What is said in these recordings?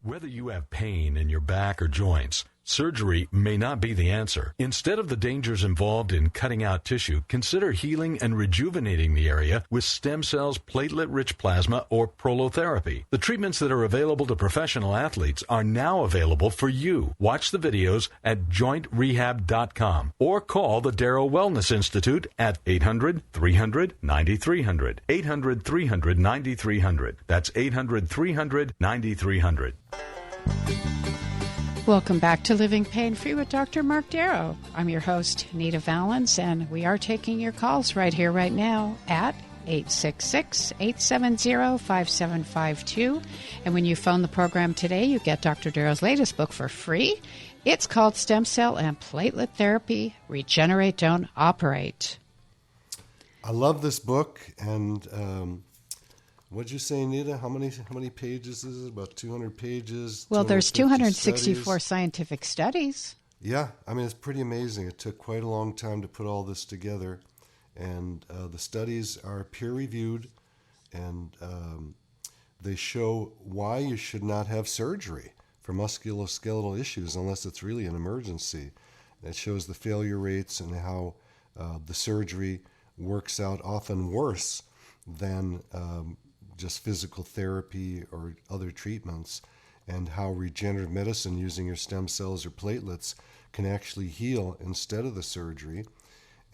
Whether you have pain in your back or joints, surgery may not be the answer. Instead of the dangers involved in cutting out tissue, consider healing and rejuvenating the area with stem cells, platelet-rich plasma, or prolotherapy. The treatments that are available to professional athletes are now available for you. Watch the videos at jointrehab.com or call the Darrow Wellness Institute at 800-300-9300. 800-300-9300. That's 800-300-9300. Welcome back to Living Pain-Free with Dr. Marc Darrow. I'm your host, Nita Valens, and we are taking your calls right here, right now at 866-870-5752. And when you phone the program today, you get Dr. Darrow's latest book for free. It's called Stem Cell and Platelet Therapy, Regenerate, Don't Operate. I love this book, and what'd you say, Nita? How many pages is it? About 200 pages? Well, there's 264 studies. scientific studies. Yeah, I mean, it's pretty amazing. It took quite a long time to put all this together, and the studies are peer-reviewed, and they show why you should not have surgery for musculoskeletal issues unless it's really an emergency. It shows the failure rates and how the surgery works out often worse than just physical therapy or other treatments, and how regenerative medicine using your stem cells or platelets can actually heal instead of the surgery.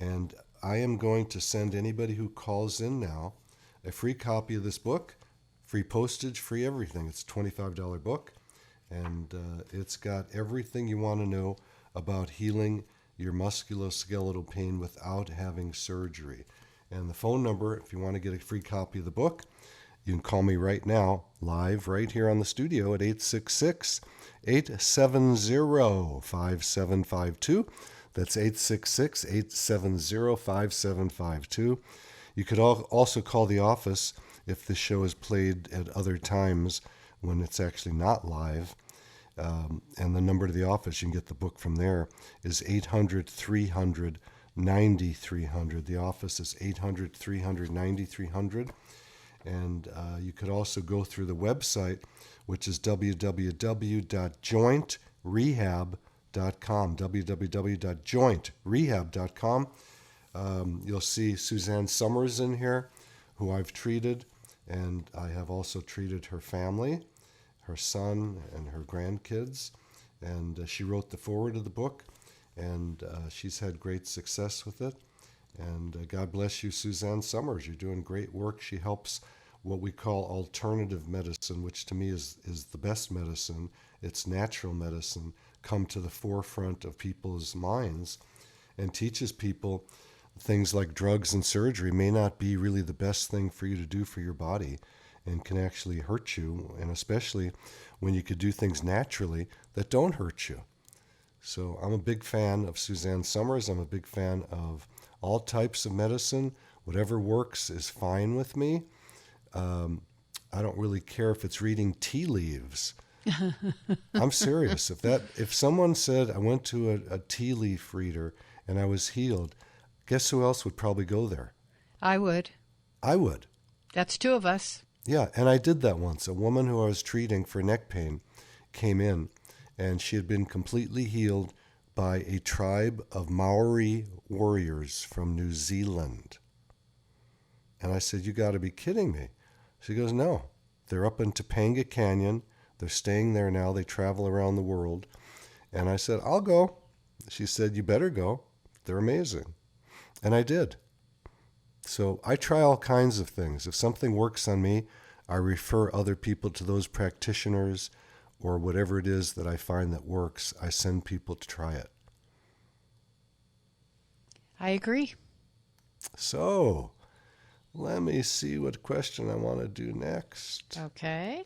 And I am going to send anybody who calls in now a free copy of this book, free postage, free everything. It's a $25 book, and it's got everything you want to know about healing your musculoskeletal pain without having surgery. And the phone number, if you want to get a free copy of the book, you can call me right now, live right here on the studio at 866-870-5752. That's 866-870-5752. You could also call the office if the show is played at other times when it's actually not live. And the number to the office, you can get the book from there, is 800-300-9300. The office is 800-300-9300. And you could also go through the website, which is www.jointrehab.com, www.jointrehab.com. You'll see Suzanne Summers in here, who I've treated, and I have also treated her family, her son, and her grandkids. And she wrote the foreword of the book, and she's had great success with it. And God bless you, Suzanne Summers. You're doing great work. She helps what we call alternative medicine, which to me is the best medicine. It's natural medicine, come to the forefront of people's minds, and teaches people things like drugs and surgery may not be really the best thing for you to do for your body and can actually hurt you, and especially when you could do things naturally that don't hurt you. So I'm a big fan of Suzanne Summers. I'm a big fan of all types of medicine. Whatever works is fine with me. I don't really care if it's reading tea leaves. I'm serious. If someone said I went to a tea leaf reader and I was healed, guess who else would probably go there? I would. I would. That's two of us. Yeah, and I did that once. A woman who I was treating for neck pain came in, and she had been completely healed by a tribe of Maori warriors from New Zealand. And I said, you got to be kidding me. She goes, no. They're up in Topanga Canyon. They're staying there now. They travel around the world. And I said, I'll go. She said, you better go. They're amazing. And I did. So I try all kinds of things. If something works on me, I refer other people to those practitioners, or whatever it is that I find that works, I send people to try it. I agree. So, let me see what question I want to do next. Okay.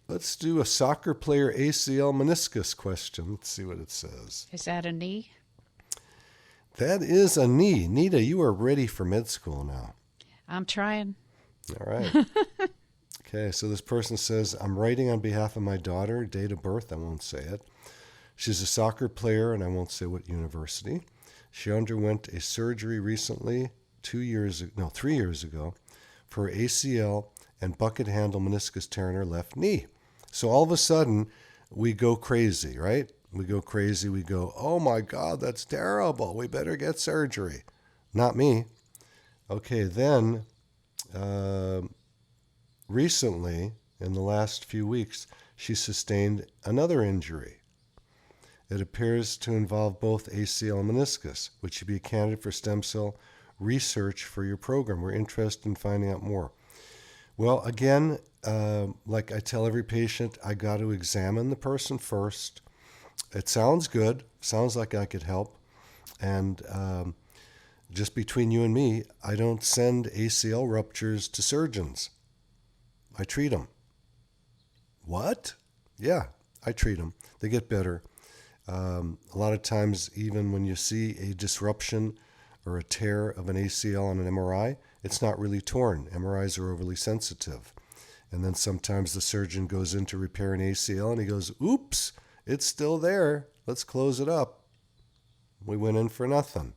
Let's do a soccer player ACL meniscus question. Let's see what it says. Is that a knee? That is a knee. Nita, you are ready for med school now. I'm trying. All right. Okay, so this person says, I'm writing on behalf of my daughter, date of birth, I won't say it. She's a soccer player, and I won't say what university. She underwent a surgery recently, 3 years ago, for her ACL and bucket handle meniscus tear in her left knee. So all of a sudden, we go crazy, right? We go crazy. We go, oh my God, that's terrible. We better get surgery. Not me. Okay, then recently, in the last few weeks, she sustained another injury. It appears to involve both ACL and meniscus, which should be a candidate for stem cell research for your program. We're interested in finding out more. Well, again, like I tell every patient, I got to examine the person first. It sounds good. Sounds like I could help. And just between you and me, I don't send ACL ruptures to surgeons. I treat them. What? Yeah, I treat them. They get better. A lot of times, even when you see a disruption or a tear of an ACL on an MRI, it's not really torn. MRIs are overly sensitive. And then sometimes the surgeon goes in to repair an ACL and he goes, oops, it's still there. Let's close it up. We went in for nothing.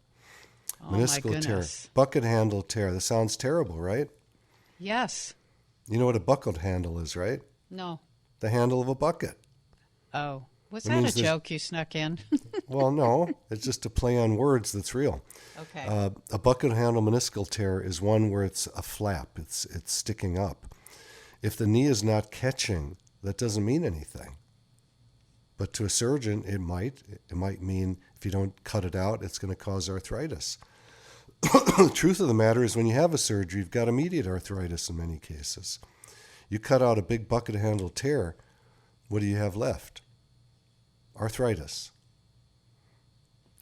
Oh, Meniscal tear. Bucket handle tear. That sounds terrible, right? Yes. You know what a bucket handle is, right? No. The handle of a bucket. Oh. Was that a joke you snuck in? Well, no. It's just a play on words that's real. Okay. A bucket handle meniscal tear is one where it's a flap. It's sticking up. If the knee is not catching, that doesn't mean anything. But to a surgeon, it might. It might mean if you don't cut it out, it's going to cause arthritis. The truth of the matter is when you have a surgery, you've got immediate arthritis in many cases. You cut out a big bucket handle tear, what do you have left? Arthritis.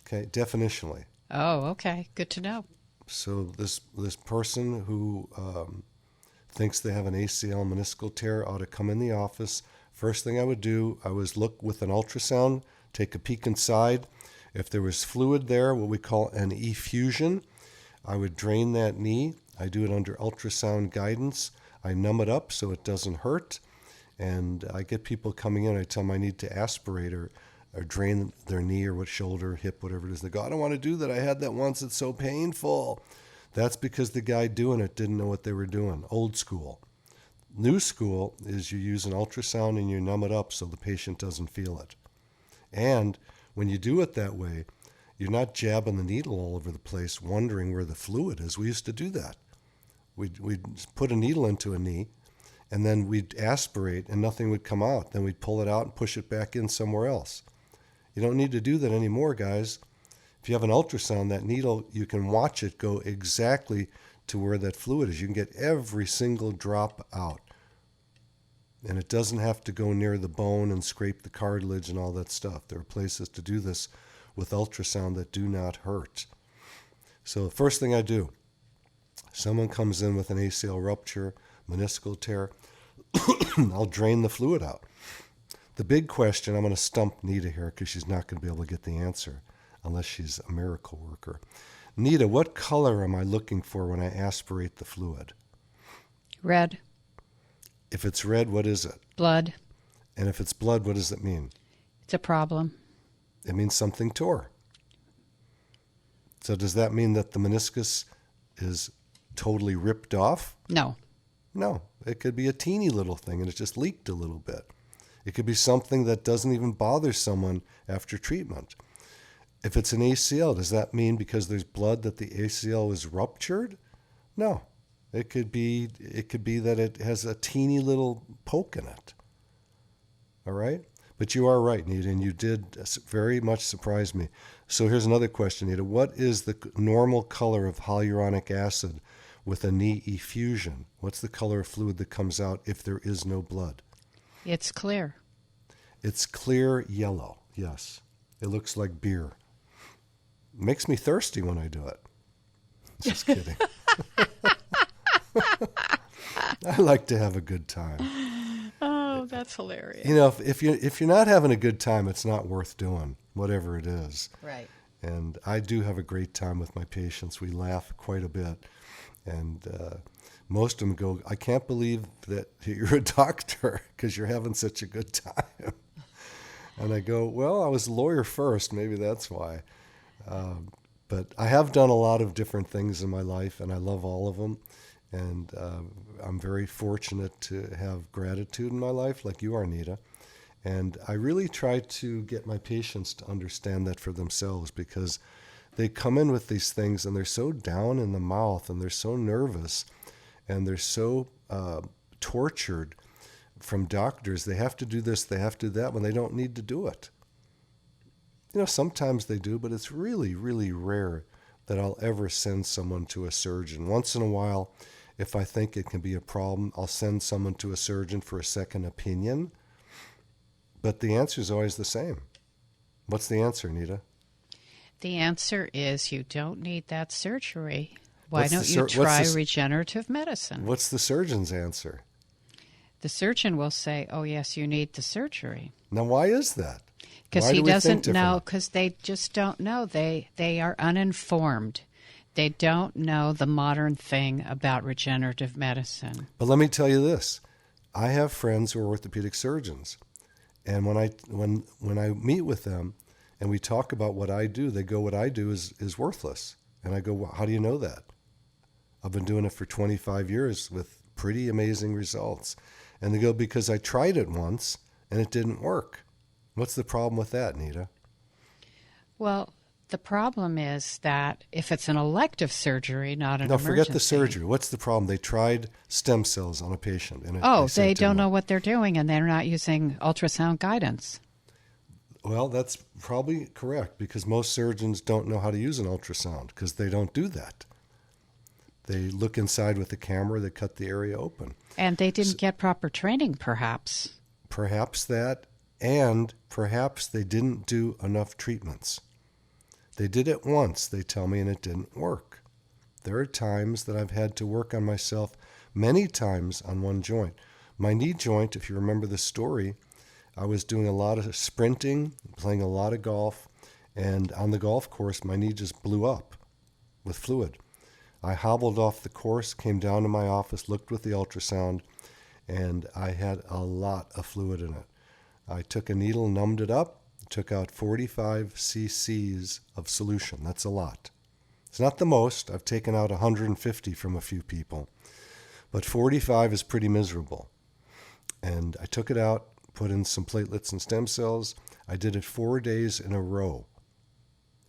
Okay, definitionally. Oh, okay. Good to know. So this person who thinks they have an ACL meniscal tear ought to come in the office. First thing I would do, I was look with an ultrasound, take a peek inside. If there was fluid there, what we call an effusion, I would drain that knee. I do it under ultrasound guidance. I numb it up so it doesn't hurt. And I get people coming in, I tell them I need to aspirate or drain their knee or what shoulder, hip, whatever it is. They go, I don't want to do that. I had that once. It's so painful. That's because the guy doing it didn't know what they were doing. Old school. New school is you use an ultrasound and you numb it up so the patient doesn't feel it. And when you do it that way, you're not jabbing the needle all over the place wondering where the fluid is. We used to do that. We'd put a needle into a knee, and then we'd aspirate and nothing would come out. Then we'd pull it out and push it back in somewhere else. You don't need to do that anymore, guys. If you have an ultrasound, that needle, you can watch it go exactly to where that fluid is. You can get every single drop out. And it doesn't have to go near the bone and scrape the cartilage and all that stuff. There are places to do this with ultrasound that do not hurt. So the first thing I do, someone comes in with an ACL rupture, meniscal tear, I'll drain the fluid out. The big question, I'm going to stump Nita here because she's not going to be able to get the answer unless she's a miracle worker. Nita, what color am I looking for when I aspirate the fluid? Red. If it's red, what is it? Blood. And if it's blood, what does it mean? It's a problem. It means something tore. So does that mean that the meniscus is totally ripped off? No. No. It could be a teeny little thing and it just leaked a little bit. It could be something that doesn't even bother someone after treatment. If it's an ACL, does that mean because there's blood that the ACL is ruptured? No. It could be that it has a teeny little poke in it. All right? But you are right, Nita, and you did very much surprise me. So here's another question, Nita. What is the normal color of hyaluronic acid with a knee effusion? What's the color of fluid that comes out if there is no blood? It's clear. It's clear yellow, yes. It looks like beer. It makes me thirsty when I do it. Just kidding. I like to have a good time. Oh, that's hilarious. You know, if you're not having a good time, it's not worth doing, whatever it is. Right. And I do have a great time with my patients. We laugh quite a bit. And most of them go, I can't believe that you're a doctor because you're having such a good time. And I go, well, I was a lawyer first. Maybe that's why. But I have done a lot of different things in my life, and I love all of them. And I'm very fortunate to have gratitude in my life, like you are, Nita. And I really try to get my patients to understand that for themselves, because they come in with these things and they're so down in the mouth and they're so nervous and they're so tortured from doctors. They have to do this, they have to do that when they don't need to do it. Sometimes they do, but it's really, really rare that I'll ever send someone to a surgeon. Once in a while, if I think it can be a problem, I'll send someone to a surgeon for a second opinion. But the answer is always the same. What's the answer, Nita? The answer is you don't need that surgery. Why don't you try regenerative medicine? What's the surgeon's answer? The surgeon will say, oh, yes, you need the surgery. Now, why is that? Because he doesn't know, because they just don't know. They are uninformed. They don't know the modern thing about regenerative medicine. But let me tell you this. I have friends who are orthopedic surgeons. And when I meet with them and we talk about what I do, they go, what I do is worthless. And I go, well, how do you know that? I've been doing it for 25 years with pretty amazing results. And they go, because I tried it once and it didn't work. What's the problem with that, Nita? Well, the problem is that if it's an elective surgery, not an emergency. No, forget the surgery. What's the problem? They tried stem cells on a patient. And they don't know what they're doing, and they're not using ultrasound guidance. Well, that's probably correct, because most surgeons don't know how to use an ultrasound because they don't do that. They look inside with the camera, they cut the area open. And they didn't get proper training, perhaps. Perhaps that, and perhaps they didn't do enough treatments. They did it once, they tell me, and it didn't work. There are times that I've had to work on myself many times on one joint. My knee joint, if you remember the story, I was doing a lot of sprinting, playing a lot of golf, and on the golf course, my knee just blew up with fluid. I hobbled off the course, came down to my office, looked with the ultrasound, and I had a lot of fluid in it. I took a needle, numbed it up, took out 45 cc's of solution. That's a lot. It's not the most. I've taken out 150 from a few people. But 45 is pretty miserable. And I took it out, put in some platelets and stem cells. I did it 4 days in a row.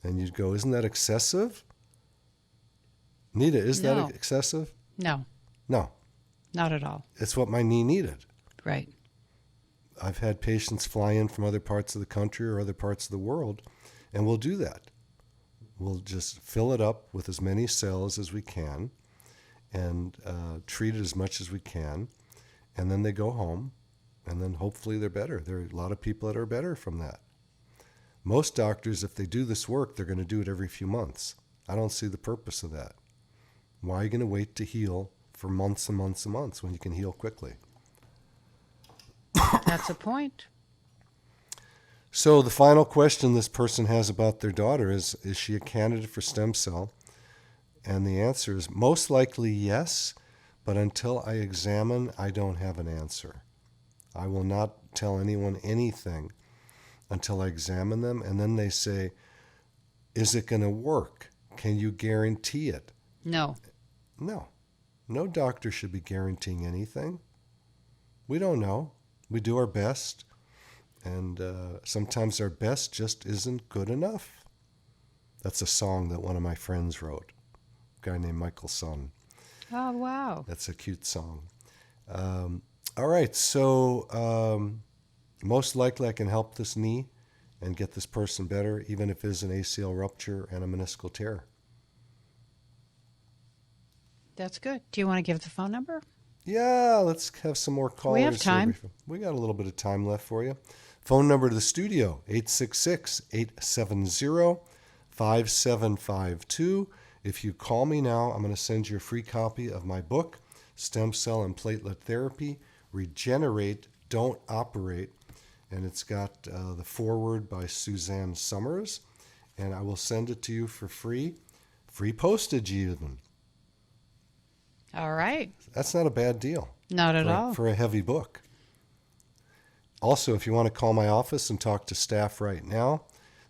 And you'd go, isn't that excessive? Nita, is that excessive? No. No. Not at all. It's what my knee needed. Right. I've had patients fly in from other parts of the country or other parts of the world, and we'll do that. We'll just fill it up with as many cells as we can and treat it as much as we can, and then they go home, and then hopefully they're better. There are a lot of people that are better from that. Most doctors, if they do this work, they're going to do it every few months. I don't see the purpose of that. Why are you going to wait to heal for months and months and months when you can heal quickly? That's a point. So the final question this person has about their daughter is she a candidate for stem cell? And the answer is most likely yes, but until I examine, I don't have an answer. I will not tell anyone anything until I examine them, and then they say, is it going to work? Can you guarantee it? No. No. No doctor should be guaranteeing anything. We don't know. We do our best, and sometimes our best just isn't good enough. That's a song that one of my friends wrote, a guy named Michael Sun. Oh, wow. That's a cute song. All right, so most likely I can help this knee and get this person better, even if it is an ACL rupture and a meniscal tear. That's good. Do you want to give the phone number? Yeah, let's have some more callers. We have time. We got a little bit of time left for you. Phone number to the studio, 866-870-5752. If you call me now, I'm going to send you a free copy of my book, Stem Cell and Platelet Therapy, Regenerate, Don't Operate. And it's got the foreword by Suzanne Summers. And I will send it to you for free postage even. All right. That's not a bad deal. Not at all. For a heavy book. Also, if you want to call my office and talk to staff right now,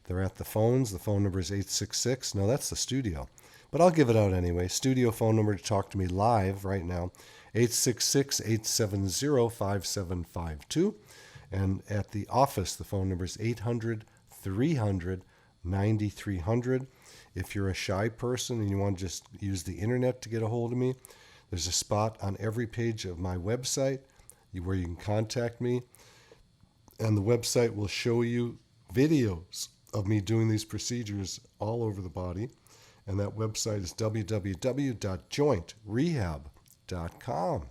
they're at the phones. The phone number is 866. No, that's the studio. but I'll give it out anyway. Studio phone number to talk to me live right now, 866-870-5752. And at the office, the phone number is 800-300-9300. If you're a shy person and you want to just use the internet to get a hold of me, there's a spot on every page of my website where you can contact me. And the website will show you videos of me doing these procedures all over the body. And that website is www.jointrehab.com.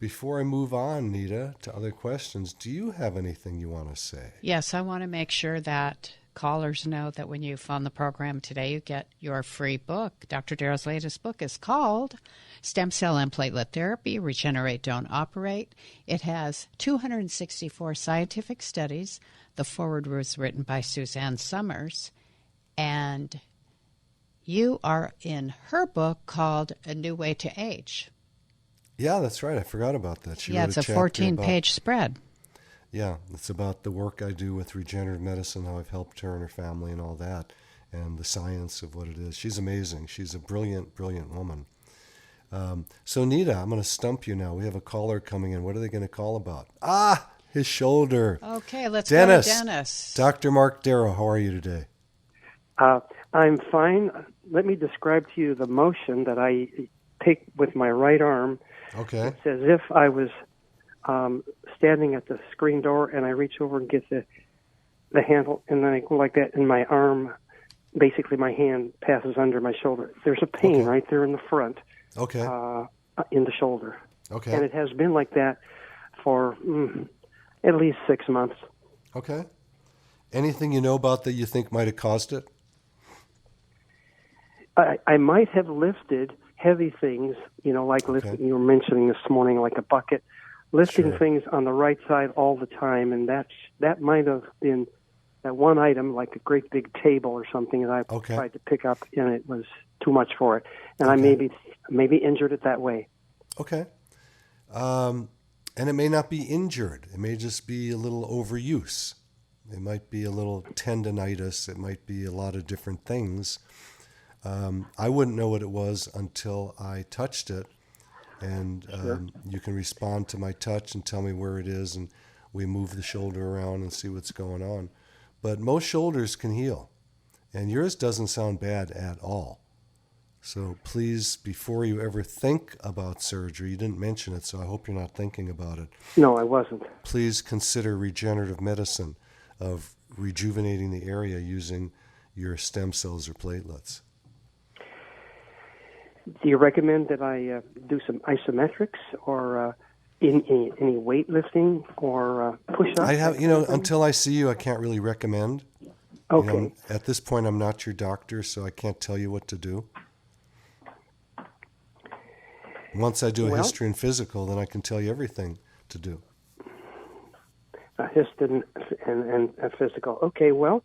Before I move on, Nita, to other questions, do you have anything you want to say? Yes, I want to make sure that callers know that when you phone the program today, you get your free book. Dr. Darrow's latest book is called Stem Cell and Platelet Therapy, Regenerate, Don't Operate. It has 264 scientific studies. The foreword was written by Suzanne Summers. And you are in her book called A New Way to Age. Yeah, that's right. I forgot about that. She Yeah, wrote it's a chapter 14-page spread. Yeah, it's about the work I do with regenerative medicine, how I've helped her and her family and all that, and the science of what it is. She's amazing. She's a brilliant, brilliant woman. So, Nita, I'm going to stump you now. We have a caller coming in. What are they going to call about? His shoulder. Okay, let's Dennis. go to Dennis. Dr. Marc Darrow, how are you today? I'm fine. Let me describe to you the motion that I take with my right arm. Okay. It's as if I was standing at the screen door, and I reach over and get the handle, and then I go like that, and my arm, basically my hand passes under my shoulder. There's a pain right there in the front, in the shoulder. Okay. And it has been like that for at least 6 months. Okay. Anything you know about that you think might have caused it? I might have lifted heavy things, like lifting, you were mentioning this morning, like a bucket, lifting things on the right side all the time, and that might have been that one item, like a great big table or something that I tried to pick up, and it was too much for it, and I maybe injured it that way. Okay. And it may not be injured. It may just be a little overuse. It might be a little tendonitis. It might be a lot of different things. I wouldn't know what it was until I touched it, and you can respond to my touch and tell me where it is, and we move the shoulder around and see what's going on. But most shoulders can heal, and yours doesn't sound bad at all. So please, before you ever think about surgery, you didn't mention it, so I hope you're not thinking about it. No, I wasn't. Please consider regenerative medicine of rejuvenating the area using your stem cells or platelets. Do you recommend that I do some isometrics or any weightlifting or push-ups? I have, until I see you, I can't really recommend. Okay. At this point, I'm not your doctor, so I can't tell you what to do. Once I do a history and physical, then I can tell you everything to do. A history and a physical. Okay, well,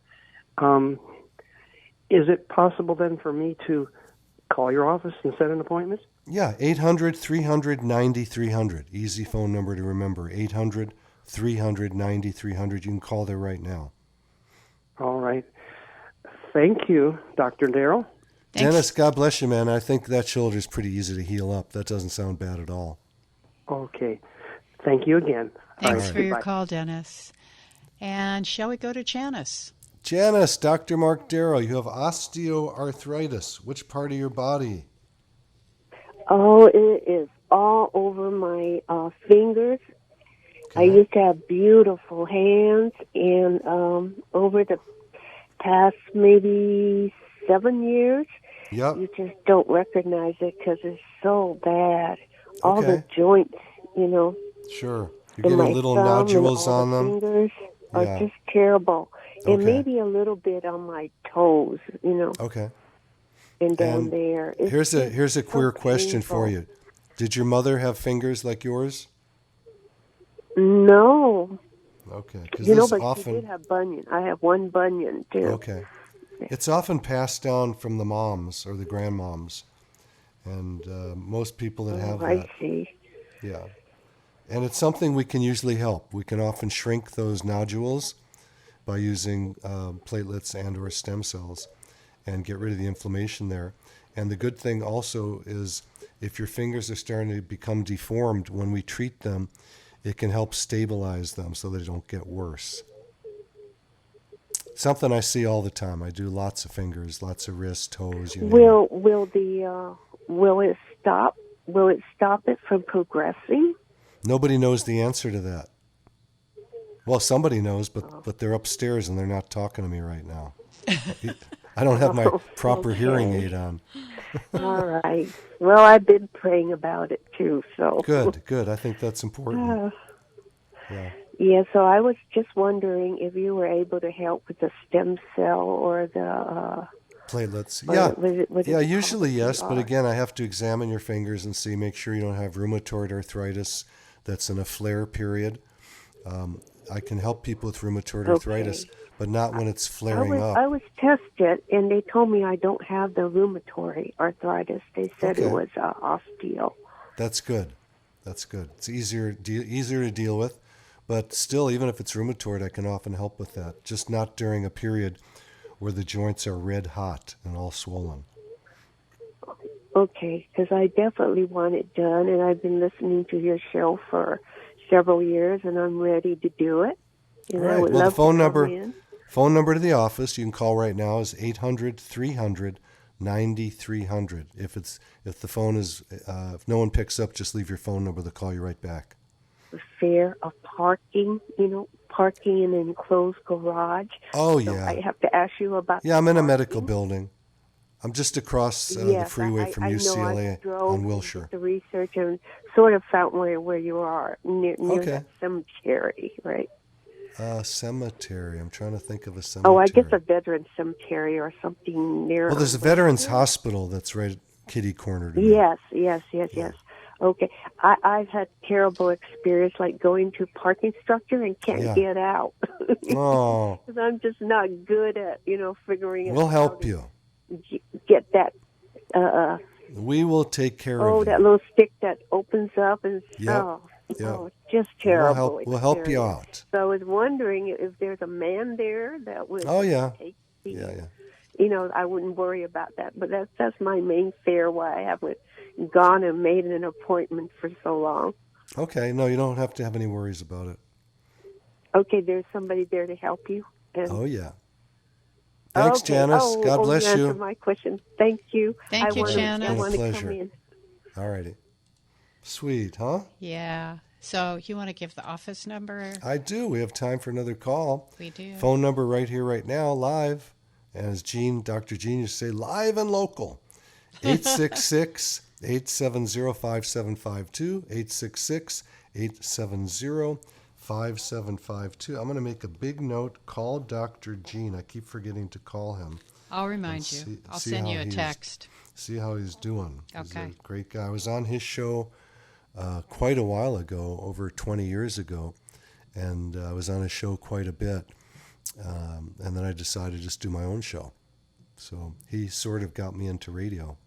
is it possible then for me to call your office and set an appointment? Yeah, 800-300-9300. Easy phone number to remember, 800-300-9300. You can call there right now. All right. Thank you, Dr. Darrow. Dennis, God bless you, man. I think that shoulder is pretty easy to heal up. That doesn't sound bad at all. Okay. Thank you again. Thanks for your call, Dennis. And shall we go to Janice? Janice, Dr. Marc Darrow, you have osteoarthritis. Which part of your body? Oh, it is all over my fingers. Okay. I used to have beautiful hands, and over the past maybe 7 years, you just don't recognize it because it's so bad. All the joints, Sure. You're getting little nodules on them. Fingers are just terrible. And maybe a little bit on my toes, Okay. And down there. Here's a queer question for you. Did your mother have fingers like yours? No. Okay. But she did have bunion. I have one bunion, too. Okay. It's often passed down from the moms or the grandmoms. And most people that have that. I see. Yeah. And it's something we can usually help. We can often shrink those nodules by using platelets and or stem cells and get rid of the inflammation there. And the good thing also is if your fingers are starting to become deformed, when we treat them, it can help stabilize them so they don't get worse. Something I see all the time. I do lots of fingers, lots of wrists, toes. You know. Will it stop? Will it stop it from progressing? Nobody knows the answer to that. Well, somebody knows, but they're upstairs and they're not talking to me right now. I don't have my proper hearing aid on. All right. Well, I've been praying about it too. So Good. I think that's important. Yeah. Yeah. So I was just wondering if you were able to help with the stem cell or the platelets. Yeah. Usually yes, but again, I have to examine your fingers and make sure you don't have rheumatoid arthritis that's in a flare period. I can help people with rheumatoid arthritis, but not when it's flaring up. I was tested, and they told me I don't have the rheumatoid arthritis. They said it was osteo. That's good. It's easier to deal with, but still, even if it's rheumatoid, I can often help with that. Just not during a period where the joints are red hot and all swollen. Okay, because I definitely want it done, and I've been listening to your show for several years, and I'm ready to do it. And right. I would well, love the phone to number, come in. phone number to the office you can call right now is 800-300-9300. If the phone is if no one picks up, just leave your phone number. They'll call you right back. The fear of parking, parking in an enclosed garage. Oh, so yeah. I have to ask you about. Yeah, I'm in a medical building. I'm just across the freeway from UCLA on Wilshire. The research and sort of found where you are near that cemetery, right? Cemetery. I'm trying to think of a cemetery. Oh, I guess a veterans cemetery or something near. Well, there's a veterans hospital that's right kitty corner to me. Yes. Okay, I've had terrible experience, like going to parking structure and can't get out. Oh. Because I'm just not good at figuring out. We'll help you. Get that. We will take care of you. Oh, that little stick that opens up and just terrible. We'll help you out. So I was wondering if there's a man there that would. Oh yeah. Take yeah. I wouldn't worry about that, but that's my main fear why I haven't gone and made an appointment for so long. Okay, no, you don't have to have any worries about it. Okay, there's somebody there to help you. Oh yeah. Thanks, Janice. God bless you. Answer my question. Thank you. Thank you, Janice. I want to pleasure. come in. All righty. Sweet, huh? Yeah. So you want to give the office number? I do. We have time for another call. We do. Phone number right here, right now, live. And as Dr. Gene used to say, live and local. 866-870-5752. 866-870-5752. I'm going to make a big note. Call Dr. Gene. I keep forgetting to call him. I'll remind you. I'll send you a text. See how he's doing. Okay. He's a great guy. I was on his show quite a while ago, over 20 years ago, and I was on his show quite a bit. And then I decided to just do my own show. So he sort of got me into radio.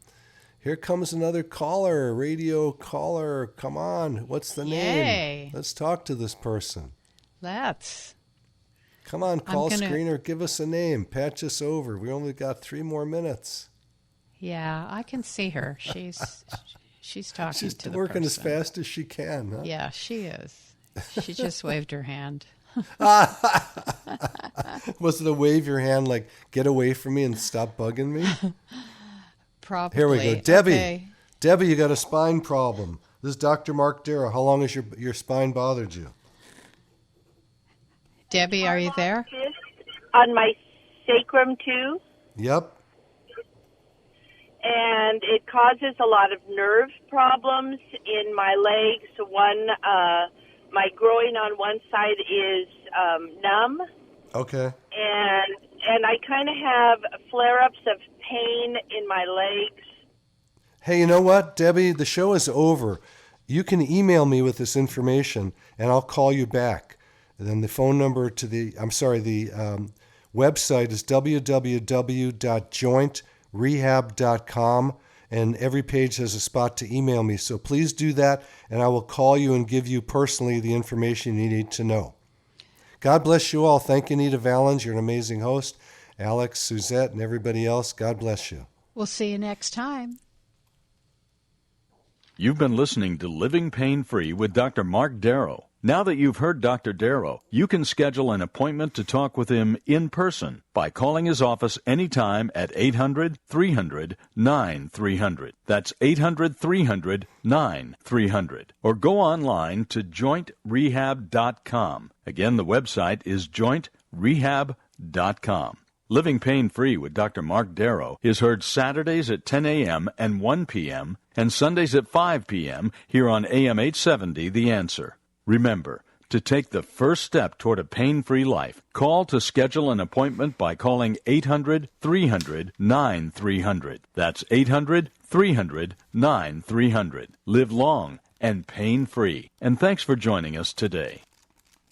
Here comes another caller, radio caller. Come on. What's the name? Let's talk to this person. Let's. Come on, call screener. Give us a name. Patch us over. We only got 3 more minutes. Yeah, I can see her. She's talking She's to the working person. as fast as she can. Huh? Yeah, she is. She just waved her hand. Was it a wave your hand like, get away from me and stop bugging me? Probably. Here we go. Debbie. Okay. Debbie, you got a spine problem. This is Dr. Marc Darrow. How long has your spine bothered you? Debbie, are you there? On my sacrum too. Yep. And it causes a lot of nerve problems in my legs. My groin on one side is numb. Okay. And I kind of have flare-ups of pain in my legs. Hey, you know what, Debbie? The show is over. You can email me with this information, and I'll call you back. And then the phone number to the website is www.jointrehab.com, and every page has a spot to email me. So please do that, and I will call you and give you personally the information you need to know. God bless you all. Thank you, Anita Valens. You're an amazing host. Alex, Suzette, and everybody else, God bless you. We'll see you next time. You've been listening to Living Pain-Free with Dr. Marc Darrow. Now that you've heard Dr. Darrow, you can schedule an appointment to talk with him in person by calling his office anytime at 800-300-9300. That's 800-300-9300. Or go online to jointrehab.com. Again, the website is jointrehab.com. Living Pain-Free with Dr. Marc Darrow is heard Saturdays at 10 a.m. and 1 p.m. and Sundays at 5 p.m. here on AM 870 The Answer. Remember, to take the first step toward a pain-free life, call to schedule an appointment by calling 800-300-9300. That's 800-300-9300. Live long and pain-free. And thanks for joining us today.